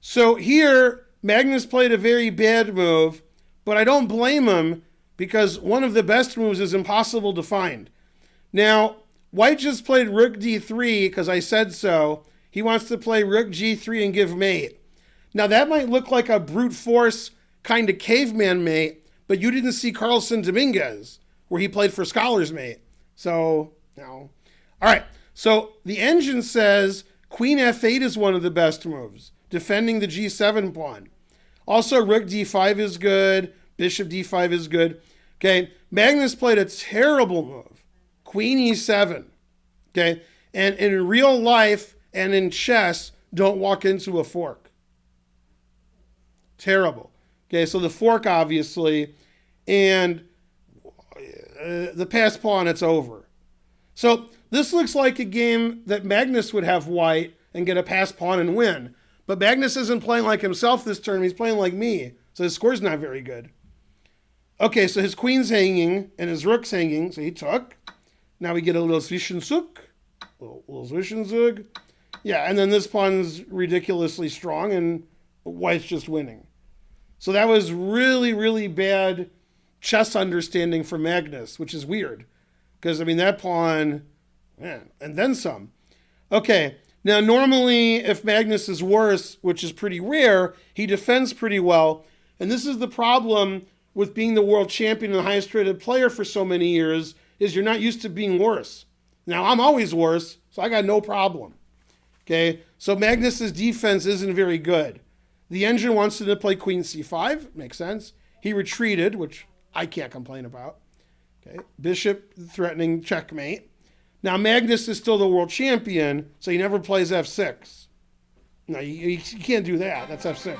So here, Magnus played a very bad move, but I don't blame him because one of the best moves is impossible to find. Now, White just played rook d3 because I said so. He wants to play rook g3 and give mate. Now, that might look like a brute force kind of caveman mate, but you didn't see Carlsen Dominguez, where he played for Scholar's mate. So, no. All right. So the engine says queen f8 is one of the best moves, defending the g7 pawn. Also, rook d5 is good. Bishop d5 is good. Okay. Magnus played a terrible move. Queen e7. Okay. And in real life and in chess, don't walk into a fork. Terrible. Okay. So the fork, obviously, and the pass pawn, it's over. So this looks like a game that Magnus would have white and get a pass pawn and win. But Magnus isn't playing like himself this turn. He's playing like me. So his score's not very good. Okay, so his queen's hanging and his rook's hanging. So he took. Now we get a little Zwischenzug. Little Zwischenzug. Yeah, and then this pawn's ridiculously strong and white's just winning. So that was really, really bad chess understanding for Magnus, which is weird. Because, I mean, that pawn, man, and then some. Okay, now normally if Magnus is worse, which is pretty rare, he defends pretty well. And this is the problem with being the world champion and the highest rated player for so many years, is you're not used to being worse. Now, I'm always worse, so I got no problem. Okay, so Magnus's defense isn't very good. The engine wants him to play queen c5, makes sense. He retreated, which I can't complain about. Okay, bishop threatening checkmate. Now Magnus is still the world champion, so he never plays f6. No, you can't do that. That's f6.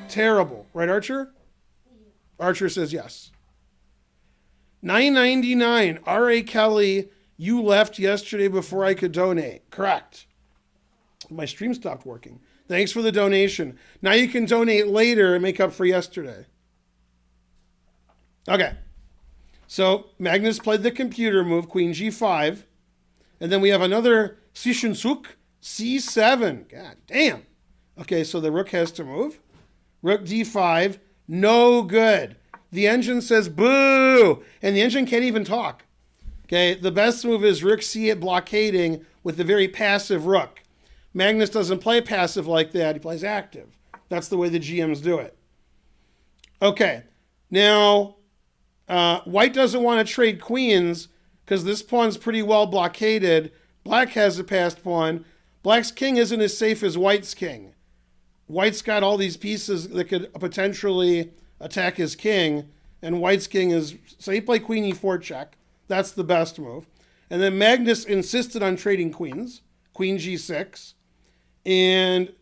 Terrible. Right, Archer? Archer says yes. 999. R.A. Kelly, you left yesterday before I could donate. Correct. My stream stopped working. Thanks for the donation. Now you can donate later and make up for yesterday. Okay. So Magnus played the computer move, queen g5. And then we have another Zwischenzug, c7. God damn. Okay, so the rook has to move. Rook d5, no good. The engine says boo, and the engine can't even talk. Okay, the best move is rook c8 blockading with a very passive rook. Magnus doesn't play passive like that. He plays active. That's the way the GMs do it. Okay, now White doesn't want to trade queens because this pawn's pretty well blockaded. Black has a passed pawn. Black's king isn't as safe as White's king. White's got all these pieces that could potentially attack his king, and White's king is... So he played queen e4 check. That's the best move. And then Magnus insisted on trading queens. Queen g6. And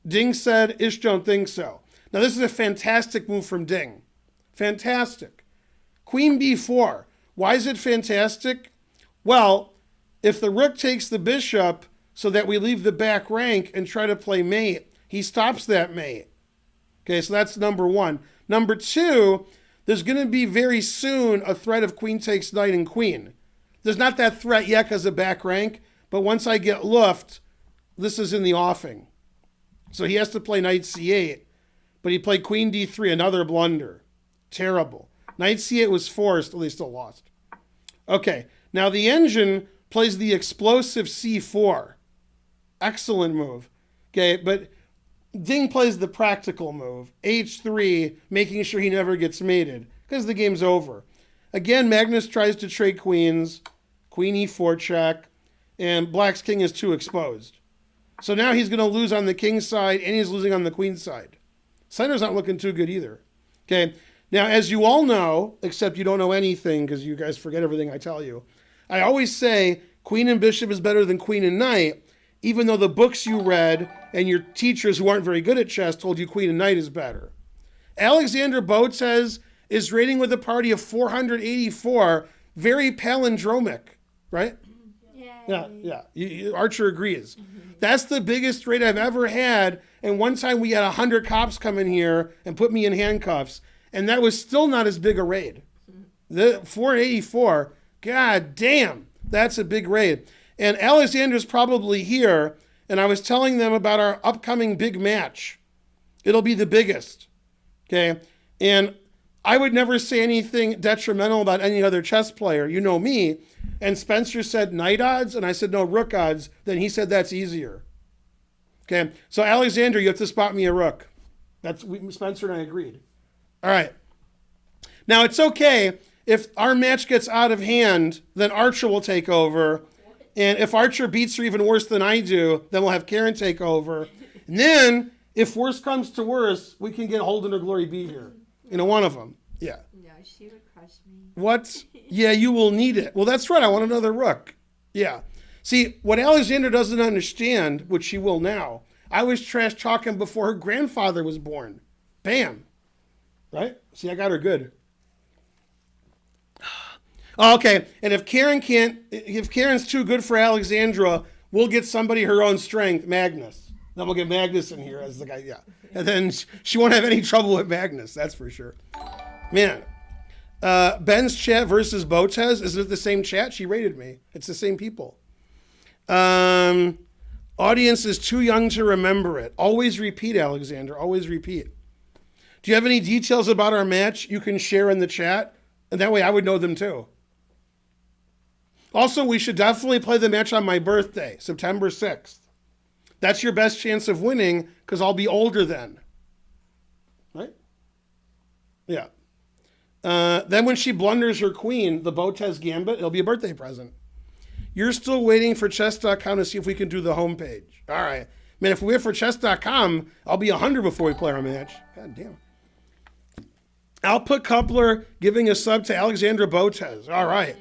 Ding said, Ish don't think so. Now this is a fantastic move from Ding. Fantastic. Queen b4. Why is it fantastic? Well, if the rook takes the bishop so that we leave the back rank and try to play mate, he stops that mate. Okay, so that's number one. Number two, there's going to be very soon a threat of queen takes knight and queen. There's not that threat yet because of back rank, but once I get luffed, this is in the offing. So he has to play knight c8, but he played queen d3, another blunder. Terrible. Knight c8 was forced, at least still lost. Okay, now the engine plays the explosive c4. Excellent move. Okay, but Ding plays the practical move, h3, making sure he never gets mated, because the game's over. Again, Magnus tries to trade queens, queen e4 check, and Black's king is too exposed. So now he's going to lose on the king side, and he's losing on the queen side. Center's not looking too good either. Okay, now as you all know, except you don't know anything because you guys forget everything I tell you, I always say queen and bishop is better than queen and knight, even though the books you read and your teachers who aren't very good at chess told you queen and knight is better. Alexander Botez is rating with a party of 484, very palindromic, right? Yeah. Archer agrees. Mm-hmm. That's the biggest rate I've ever had. And one time we had 100 cops come in here and put me in handcuffs, and that was still not as big a raid. The 484, god damn, that's a big raid. And Alexander's probably here, and I was telling them about our upcoming big match. It'll be the biggest, okay? And I would never say anything detrimental about any other chess player. You know me. And Spencer said knight odds, and I said no, rook odds. Then he said that's easier. Okay, so Alexander, you have to spot me a rook. Spencer and I agreed. All right. Now it's okay if our match gets out of hand, then Archer will take over. And if Archer beats her even worse than I do, then we'll have Karen take over. And then, if worse comes to worse, we can get Holden or Glory B here. One of them. Yeah. No, she would crush me. What? Yeah, you will need it. Well, that's right. I want another rook. Yeah. See, what Alexander doesn't understand, which she will now, I was trash talking before her grandfather was born. Bam. Right? See, I got her good. Okay, and if Karen's too good for Alexandra, we'll get somebody her own strength, Magnus. Then we'll get Magnus in here as the guy, yeah. And then she won't have any trouble with Magnus, that's for sure. Man, Ben's chat versus Botez, is it the same chat? She rated me. It's the same people. Audience is too young to remember it. Always repeat, Alexander, always repeat. Do you have any details about our match you can share in the chat? And that way I would know them too. Also, we should definitely play the match on my birthday, September 6th. That's your best chance of winning because I'll be older then. Right? Yeah. Then when she blunders her queen, the Botez Gambit, it'll be a birthday present. You're still waiting for chess.com to see if we can do the homepage. All right. Man, if we wait for chess.com, I'll be 100 before we play our match. God damn. Output Coupler giving a sub to Alexandra Botez. All right.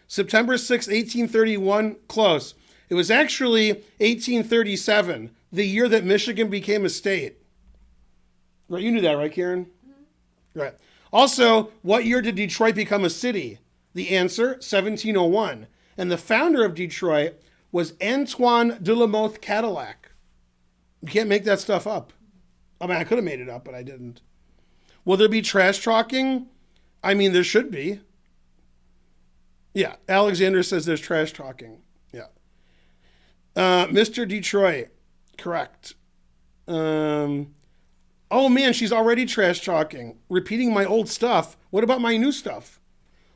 September 6, 1831, close. It was actually 1837, the year that Michigan became a state. Right, you knew that, right, Karen? Mm-hmm. Right. Also, what year did Detroit become a city? The answer, 1701. And the founder of Detroit was Antoine de la Mothe Cadillac. You can't make that stuff up. I mean, I could have made it up, but I didn't. Will there be trash talking? I mean, there should be. Yeah, Alexander says there's trash talking. Yeah. Mr. Detroit, correct. Oh man, she's already trash talking. Repeating my old stuff. What about my new stuff?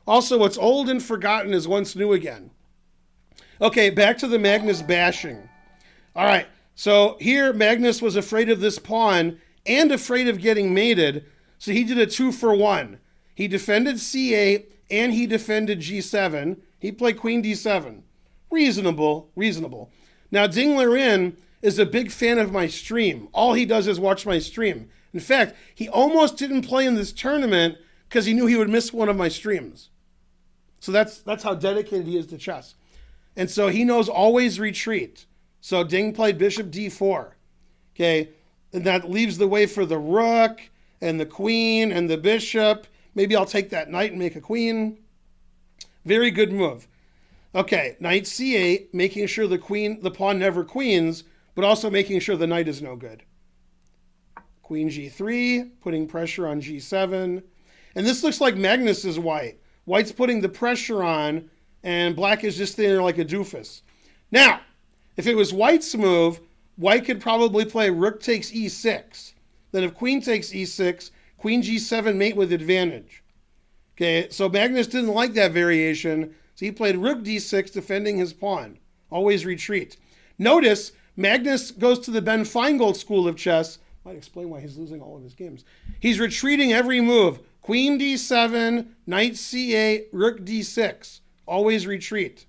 Also, what's old and forgotten is once new again. Okay, back to the Magnus bashing. All right, so here Magnus was afraid of this pawn and afraid of getting mated, so he did a 2-for-1. He defended c8 and he defended g7. He played queen d7. Reasonable. Now, Ding Liren is a big fan of my stream. All he does is watch my stream. In fact, he almost didn't play in this tournament because he knew he would miss one of my streams. So that's how dedicated he is to chess. And so he knows always retreat. So Ding played bishop d4. Okay, and that leaves the way for the rook and the queen and the bishop. Maybe I'll take that knight and make a queen. Very good move. Okay, knight c8, making sure the pawn never queens, but also making sure the knight is no good. Queen g3, putting pressure on g7. And this looks like Magnus is white. White's putting the pressure on, and black is just standing there like a doofus. Now, if it was white's move, white could probably play rook takes e6. Then if queen takes e6, queen g7 mate with advantage. Okay, so Magnus didn't like that variation, so he played rook d6 defending his pawn. Always retreat. Notice, Magnus goes to the Ben Feingold school of chess. Might explain why he's losing all of his games. He's retreating every move. Queen d7, knight c8, rook d6. Always retreat.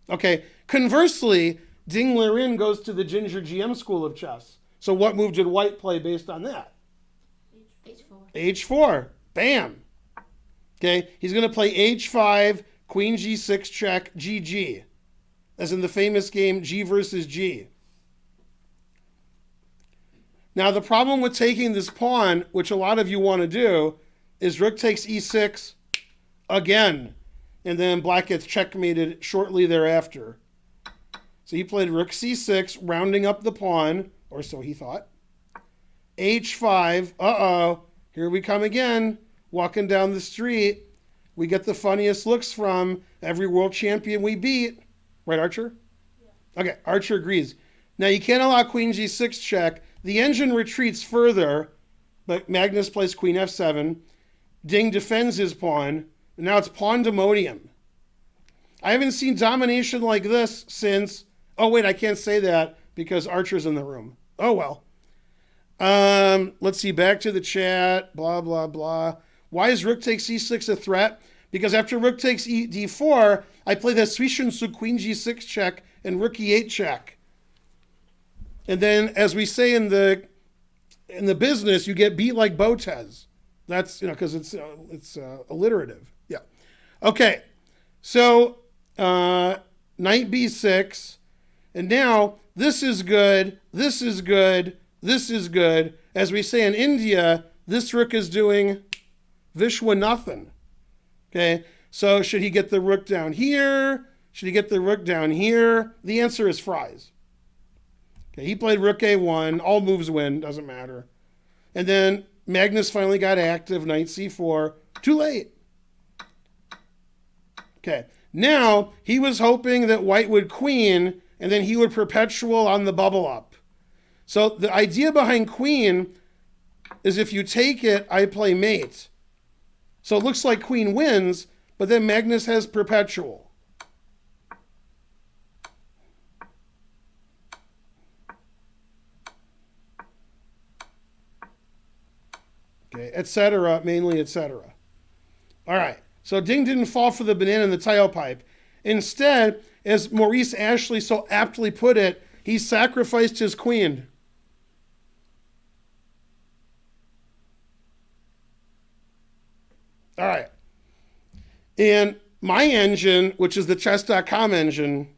Okay, conversely, Ding Liren goes to the Ginger GM school of chess. So what move did white play based on that? H4. H4. Bam. Okay, he's going to play H5, Queen G6 check, GG. As in the famous game G versus G. Now the problem with taking this pawn, which a lot of you want to do, is rook takes E6 again. And then black gets checkmated shortly thereafter. So he played rook C6, rounding up the pawn, or so he thought. H5, uh-oh, here we come again. Walking down the street, we get the funniest looks from every world champion we beat. Right, Archer? Yeah. Okay, Archer agrees. Now you can't allow queen g6 check. The engine retreats further, but Magnus plays queen f7. Ding defends his pawn. And now it's pandemonium. I haven't seen domination like this since... Oh, wait, I can't say that because Archer's in the room. Oh, well. Let's see, back to the chat. Blah, blah, blah. Why is rook takes c6 a threat? Because after rook takes d4, I play the Zwischenzug queen g6 check and rook e8 check. And then, as we say in the business, you get beat like Botez. That's, because it's alliterative. Yeah. Okay. So, knight b6. And now, this is good. This is good. This is good. As we say in India, this rook is doing Vishwanathan. Okay. So, should he get the rook down here? Should he get the rook down here? The answer is fries. Okay. He played rook a1. All moves win. Doesn't matter. And then Magnus finally got active. Knight c4. Too late. Okay. Now, he was hoping that white would queen, and then he would perpetual on the bubble up. So the idea behind queen is if you take it, I play mate. So it looks like queen wins, but then Magnus has perpetual. Okay, etc., mainly etc. All right. So Ding didn't fall for the banana in the tailpipe. Instead, as Maurice Ashley so aptly put it, he sacrificed his queen. All right. And my engine, which is the chess.com engine,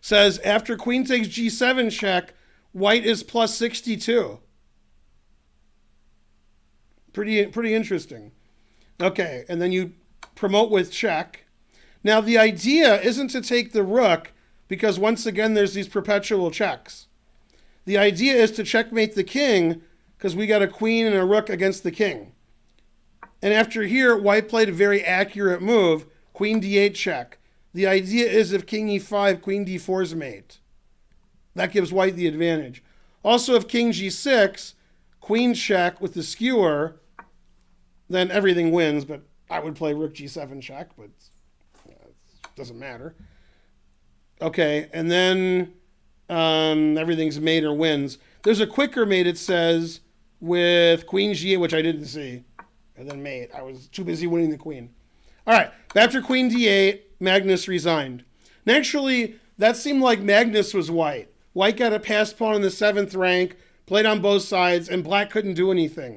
says after queen takes g7 check, white is plus 62. Pretty interesting. Okay, and then you promote with check. Now, the idea isn't to take the rook because, once again, there's these perpetual checks. The idea is to checkmate the king because we got a queen and a rook against the king. And after here, white played a very accurate move, queen d8 check. The idea is if king e5, queen d4 is mate. That gives white the advantage. Also, if king g6, queen check with the skewer, then everything wins, but I would play rook g7 check, but it doesn't matter. Okay, and then everything's mate or wins. There's a quicker mate, it says, with queen g8, which I didn't see, and then mate. I was too busy winning the queen. All right, after queen d8, Magnus resigned. And actually, that seemed like Magnus was white. White got a pass pawn in the 7th rank, played on both sides, and black couldn't do anything.